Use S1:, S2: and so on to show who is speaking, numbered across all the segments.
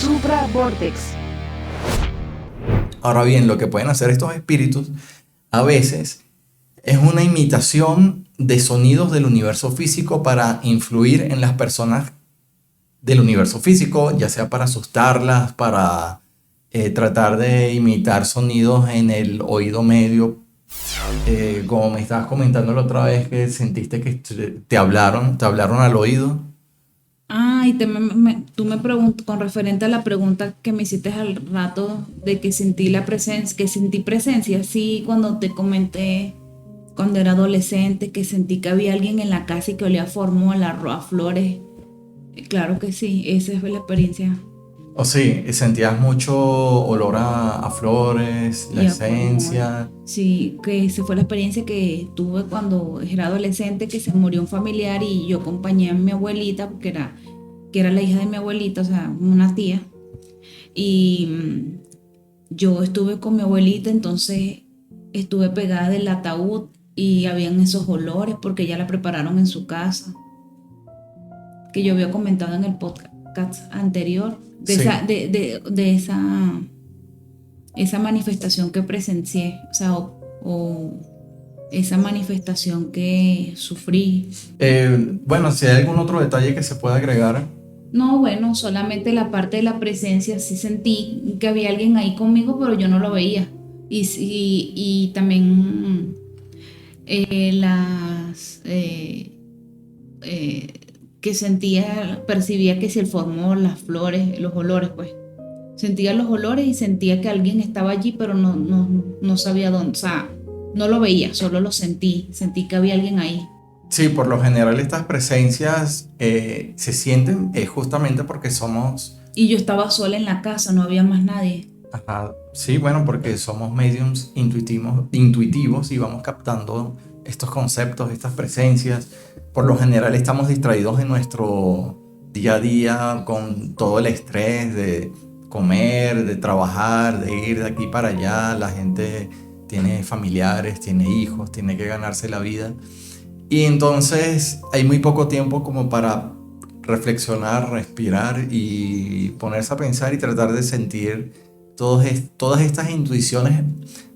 S1: Supra Vortex.
S2: Ahora bien, lo que pueden hacer estos espíritus a veces es una imitación de sonidos del universo físico para influir en las personas del universo físico, ya sea para asustarlas, para tratar de imitar sonidos en el oído medio. Como me estabas comentando la otra vez que sentiste que te hablaron al oído.
S3: Y tú me preguntas, con referente a la pregunta que me hiciste al rato de que sentí la presencia, que sentí presencia, sí, cuando te comenté cuando era adolescente, que sentí que había alguien en la casa y que olía a formol, a flores. Claro que sí, esa fue la experiencia.
S2: O sí, sentías mucho olor a flores, la
S3: Y a formol.
S2: esencia.
S3: Sí, que esa fue la experiencia que tuve cuando era adolescente, que se murió un familiar y yo acompañé a mi abuelita, que era la hija de mi abuelita, o sea, una tía. Y yo estuve con mi abuelita, entonces estuve pegada del ataúd y habían esos olores porque ya la prepararon en su casa, que yo había comentado en el podcast anterior,
S2: Sí.
S3: de esa manifestación que presencié, o sea, o esa manifestación que sufrí.
S2: Bueno, si hay algún otro detalle que se pueda agregar.
S3: No, bueno, solamente la parte de la presencia, sí sentí que había alguien ahí conmigo, pero yo no lo veía. Y también las que percibía que si el formol, las flores, los olores, pues. Sentía los olores y sentía que alguien estaba allí, pero no sabía dónde. O sea, no lo veía, solo lo sentí que había alguien ahí.
S2: Sí, por lo general estas presencias se sienten justamente porque somos,
S3: Y yo estaba sola en la casa, no había más nadie.
S2: ajá, sí, bueno, porque somos mediums intuitivos y vamos captando estos conceptos, estas presencias. Por lo general estamos distraídos en nuestro día a día con todo el estrés de comer, de trabajar, de ir de aquí para allá. La gente tiene familiares, tiene hijos, tiene que ganarse la vida. Y entonces hay muy poco tiempo como para reflexionar, respirar y ponerse a pensar y tratar de sentir todas estas intuiciones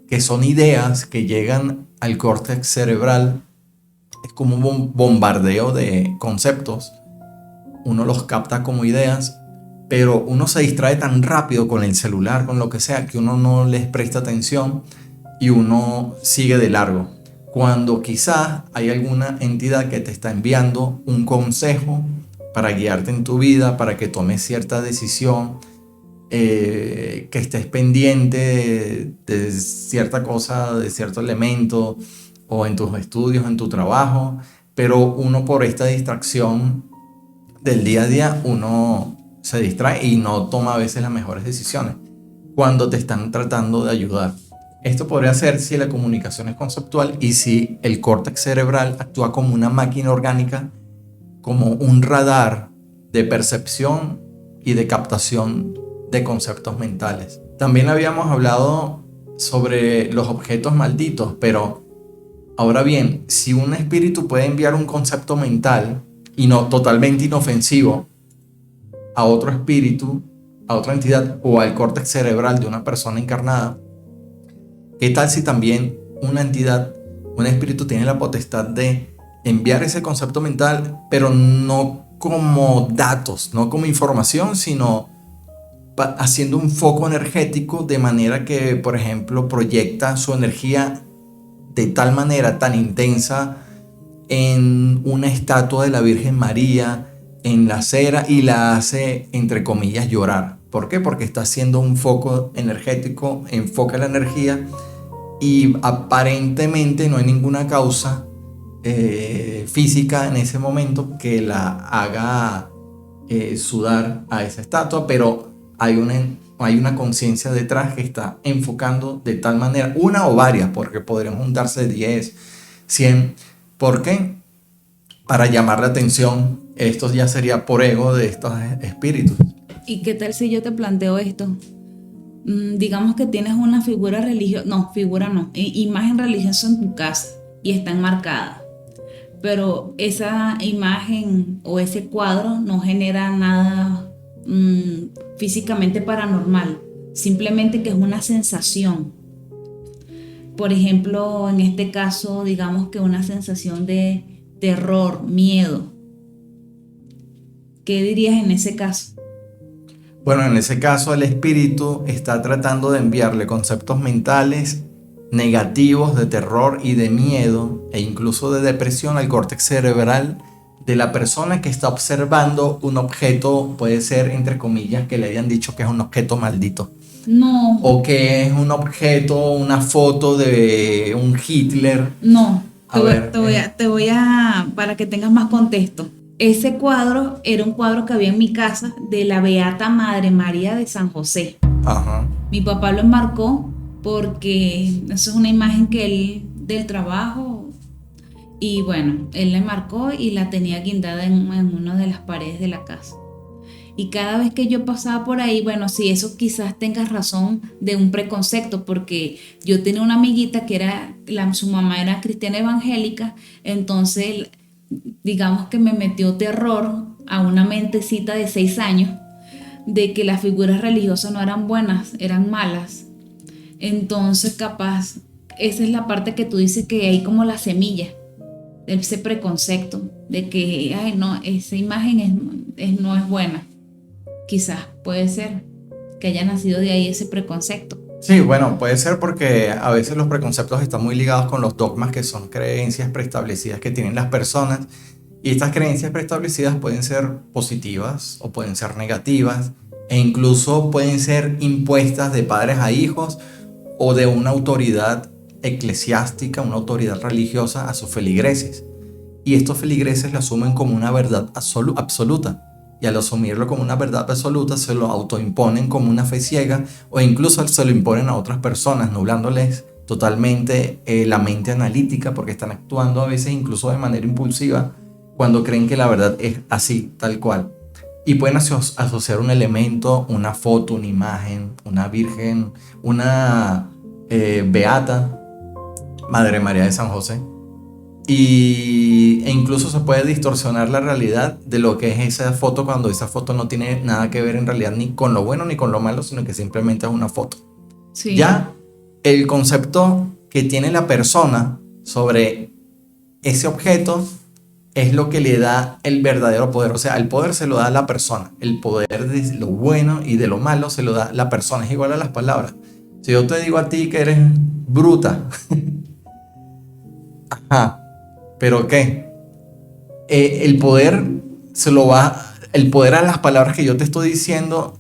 S2: que son ideas que llegan al córtex cerebral. Es como un bombardeo de conceptos. Uno los capta como ideas, pero uno se distrae tan rápido con el celular, con lo que sea, que uno no les presta atención y uno sigue de largo. Cuando quizás hay alguna entidad que te está enviando un consejo para guiarte en tu vida, para que tomes cierta decisión, que estés pendiente de cierta cosa, de cierto elemento, o en tus estudios, en tu trabajo, pero uno por esta distracción del día a día, uno se distrae y no toma a veces las mejores decisiones cuando te están tratando de ayudar. Esto podría ser si la comunicación es conceptual y si el córtex cerebral actúa como una máquina orgánica, como un radar de percepción y de captación de conceptos mentales. También habíamos hablado sobre los objetos malditos, pero ahora bien, si un espíritu puede enviar un concepto mental y no totalmente inofensivo a otro espíritu, a otra entidad o al córtex cerebral de una persona encarnada, ¿qué tal si también una entidad, un espíritu tiene la potestad de enviar ese concepto mental, pero no como datos, no como información, sino haciendo un foco energético de manera que, por ejemplo, proyecta su energía de tal manera tan intensa en una estatua de la Virgen María, en la cera, y la hace, entre comillas, llorar? ¿Por qué? Porque está haciendo un foco energético, enfoca la energía y aparentemente no hay ninguna causa física en ese momento que la haga sudar a esa estatua, pero hay una conciencia detrás que está enfocando de tal manera, una o varias, porque podrían juntarse 10, 100. ¿Por qué? Para llamar la atención. Esto ya sería por ego de estos espíritus.
S3: ¿Y qué tal si yo te planteo esto? Digamos que tienes una figura religiosa, imagen religiosa en tu casa y está enmarcada, pero esa imagen o ese cuadro no genera nada físicamente paranormal, simplemente que es una sensación. Por ejemplo, en este caso, digamos que una sensación de terror, miedo. ¿Qué dirías en ese caso?
S2: Bueno, en ese caso el espíritu está tratando de enviarle conceptos mentales negativos de terror y de miedo e incluso de depresión al córtex cerebral de la persona que está observando un objeto, puede ser entre comillas que le hayan dicho que es un objeto maldito
S3: No,
S2: o que es un objeto, una foto de un Hitler.
S3: no.
S2: A ver,
S3: Para que tengas más contexto. Ese cuadro era un cuadro que había en mi casa de la Beata Madre María de San José.
S2: ajá.
S3: Mi papá lo enmarcó porque eso es una imagen que él del trabajo y bueno, él la enmarcó y la tenía guindada en una de las paredes de la casa. Y cada vez que yo pasaba por ahí, bueno, sí, eso quizás tengas razón de un preconcepto, porque yo tenía una amiguita que su mamá era cristiana evangélica, entonces digamos que me metió terror a una mentecita de 6 años de que las figuras religiosas no eran buenas, eran malas. Entonces, capaz, esa es la parte que tú dices que hay como la semilla, de ese preconcepto, de que, ay, no, esa imagen no es buena. Quizás puede ser que haya nacido de ahí ese preconcepto.
S2: Sí, bueno, puede ser porque a veces los preconceptos están muy ligados con los dogmas, que son creencias preestablecidas que tienen las personas, y estas creencias preestablecidas pueden ser positivas o pueden ser negativas e incluso pueden ser impuestas de padres a hijos o de una autoridad eclesiástica, una autoridad religiosa a sus feligreses. Y estos feligreses lo asumen como una verdad absoluta. Y al asumirlo como una verdad absoluta, se lo autoimponen como una fe ciega o incluso se lo imponen a otras personas, nublándoles totalmente la mente analítica, porque están actuando a veces incluso de manera impulsiva cuando creen que la verdad es así, tal cual. Y pueden asociar un elemento, una foto, una imagen, una virgen, una beata, Madre María de San José. E incluso se puede distorsionar la realidad de lo que es esa foto cuando esa foto no tiene nada que ver en realidad ni con lo bueno ni con lo malo, sino que simplemente es una foto.
S3: Sí.
S2: Ya el concepto que tiene la persona sobre ese objeto es lo que le da el verdadero poder. O sea, el poder se lo da a la persona. El poder de lo bueno y de lo malo se lo da la persona. Es igual a las palabras. Si yo te digo a ti que eres bruta, ajá, ¿pero qué? El poder el poder a las palabras que yo te estoy diciendo,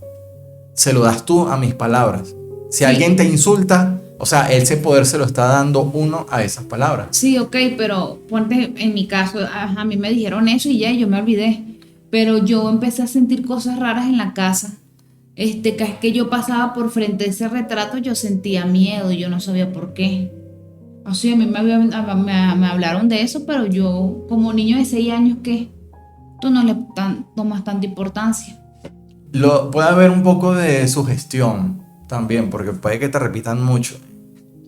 S2: se lo das tú a mis palabras. Si
S3: Sí.
S2: alguien te insulta, o sea, ese poder se lo está dando uno a esas palabras.
S3: Sí, ok, pero ponte en mi caso, a mí me dijeron eso y ya yo me olvidé. Pero yo empecé a sentir cosas raras en la casa. Cada vez que yo pasaba por frente a ese retrato, yo sentía miedo, yo no sabía por qué. Así a mí me hablaron de eso, pero yo, como niño de 6 años, ¿qué? Tú no le tomas tanta importancia.
S2: Puede haber un poco de sugestión también, porque puede que te repitan mucho.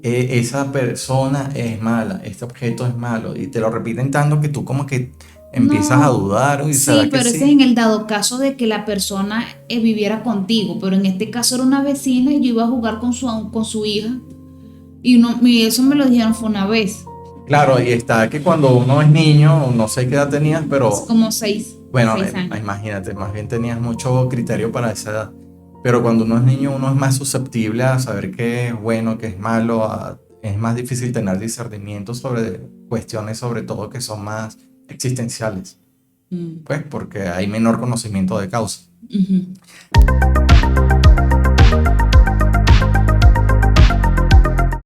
S2: Esa persona es mala, este objeto es malo, y te lo repiten tanto que tú como que empiezas a
S3: No,
S2: dudar, y
S3: sí,
S2: será que
S3: pero ese es
S2: sí.
S3: en el dado caso de que la persona viviera contigo, pero en este caso era una vecina y yo iba a jugar con su hija y eso me lo dijeron fue una vez,
S2: Claro, y está que cuando uno es niño, no sé qué edad tenías,
S3: es
S2: pero
S3: como seis,
S2: bueno,
S3: 6 años.
S2: imagínate, más bien tenías mucho criterio para esa edad. Pero cuando uno es niño, uno es más susceptible a saber qué es bueno, qué es malo, es más difícil tener discernimiento sobre cuestiones, sobre todo que son más existenciales,
S3: Mm,
S2: pues porque hay menor conocimiento de causa.
S3: ujú.